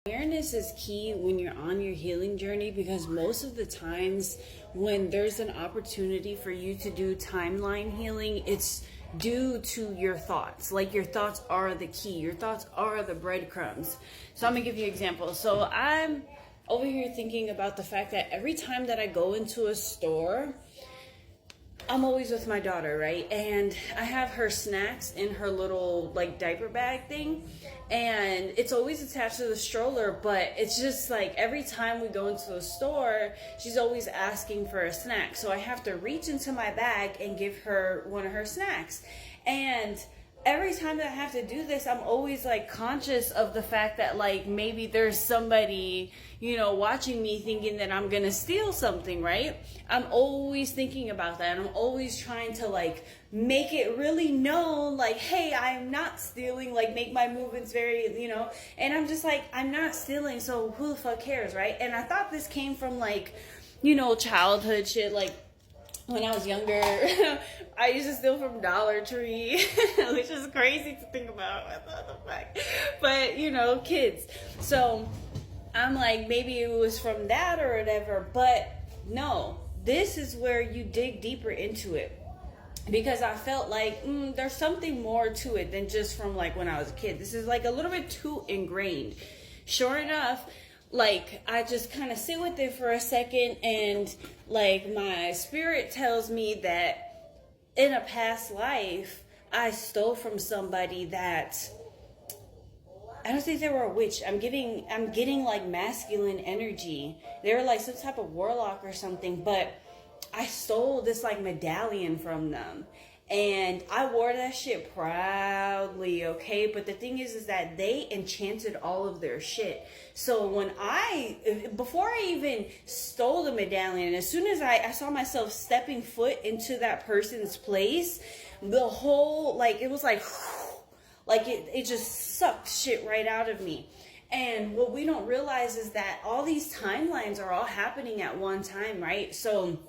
Awareness is key when you're on your healing journey, because most of the times when there's an opportunity for you to do timeline healing, it's due to your thoughts. Like, your thoughts are the key. Your thoughts are the breadcrumbs. So I'm gonna give you an example. So I'm over here thinking about the fact that every time that I go into a store, I'm always with my daughter, right? And I have her snacks in her little like diaper bag thing, and it's always attached to the stroller, but it's just like every time we go into a store, she's always asking for a snack. So I have to reach into my bag and give her one of her snacks. And every time that I have to do this, I'm always like conscious of the fact that like maybe there's somebody, watching me thinking that I'm gonna steal something, right? I'm always thinking about that. And I'm always trying to like make it really known, like, hey, I'm not stealing, like make my movements very, and I'm just like, I'm not stealing, so who the fuck cares, right? And I thought this came from like, childhood shit, like when I was younger, I used to steal from Dollar Tree, which is crazy to think about. What the fuck? But, kids. So I'm like, maybe it was from that or whatever. But no, this is where you dig deeper into it. Because I felt like there's something more to it than just from like when I was a kid. This is like a little bit too ingrained. Sure enough, like I just kind of sit with it for a second, and like my spirit tells me that in a past life I stole from somebody that, I don't think they were a witch. I'm getting like masculine energy. They were like some type of warlock or something, but I stole this like medallion from them. And I wore that shit proudly, okay? But the thing is that they enchanted all of their shit. So before I even stole the medallion, as soon as I saw myself stepping foot into that person's place, the whole, like, it was like it just sucked shit right out of me. And what we don't realize is that all these timelines are all happening at one time, right? So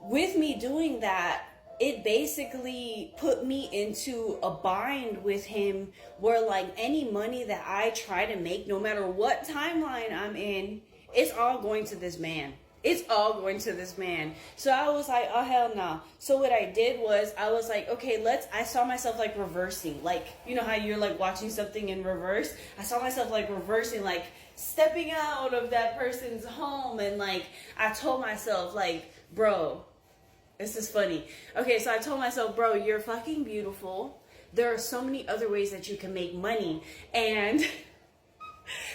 with me doing that, it basically put me into a bind with him where like any money that I try to make, no matter what timeline I'm in, it's all going to this man. It's all going to this man. So I was like, oh hell no. So what I did was I was like, okay, I saw myself like reversing. Like, you know how you're like watching something in reverse? I saw myself like reversing, like stepping out of that person's home. And like, I told myself like, bro, this is funny. Okay, so I told myself, bro, you're fucking beautiful. There are so many other ways that you can make money. And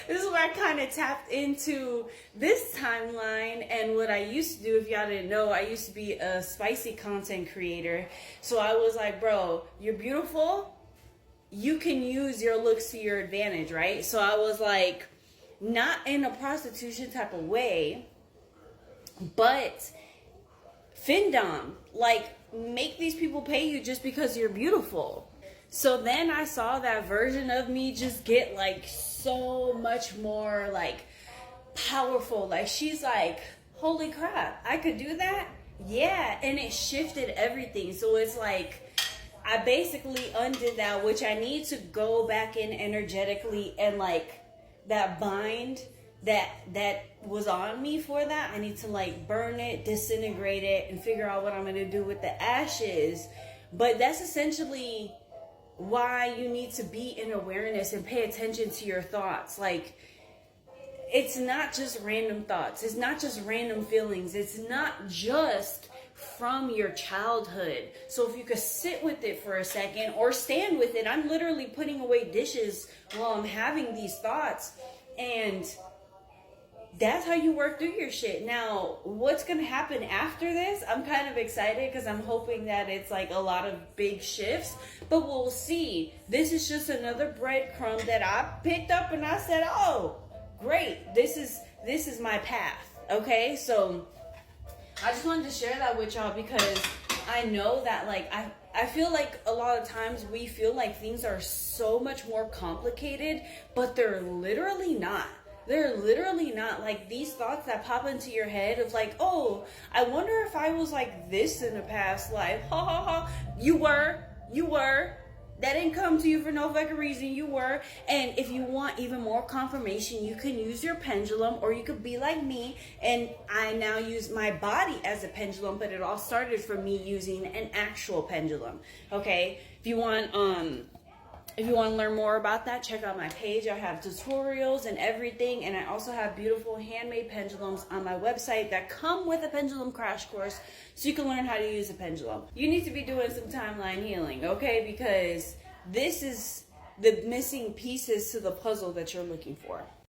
this is where I kind of tapped into this timeline and what I used to do. If y'all didn't know, I used to be a spicy content creator. So I was like, bro, you're beautiful. You can use your looks to your advantage, right? So I was like, not in a prostitution type of way, but Findom, like, make these people pay you just because you're beautiful. So then I saw that version of me just get like so much more like powerful. Like, she's like, holy crap, I could do that? Yeah. And it shifted everything. So it's like, I basically undid that, which I need to go back in energetically, and like that bind that was on me for that, I need to like burn it, disintegrate it, and figure out what I'm going to do with the ashes. But that's essentially why you need to be in awareness and pay attention to your thoughts. Like, it's not just random thoughts. It's not just random feelings. It's not just from your childhood. So if you could sit with it for a second or stand with it. I'm literally putting away dishes while I'm having these thoughts, and that's how you work through your shit. Now, what's going to happen after this? I'm kind of excited because I'm hoping that it's like a lot of big shifts, but we'll see. This is just another breadcrumb that I picked up, and I said, oh, great. This is my path. Okay. So I just wanted to share that with y'all, because I know that like, I feel like a lot of times we feel like things are so much more complicated, but they're literally not. They're literally not. Like, these thoughts that pop into your head of like, oh, I wonder if I was like this in a past life. Ha ha ha. You were. That didn't come to you for no fucking reason. You were. And if you want even more confirmation, you can use your pendulum, or you could be like me. And I now use my body as a pendulum, but it all started from me using an actual pendulum. Okay? If you want to learn more about that, check out my page. I have tutorials and everything, and I also have beautiful handmade pendulums on my website that come with a pendulum crash course, so you can learn how to use a pendulum. You need to be doing some timeline healing, okay? Because this is the missing pieces to the puzzle that you're looking for.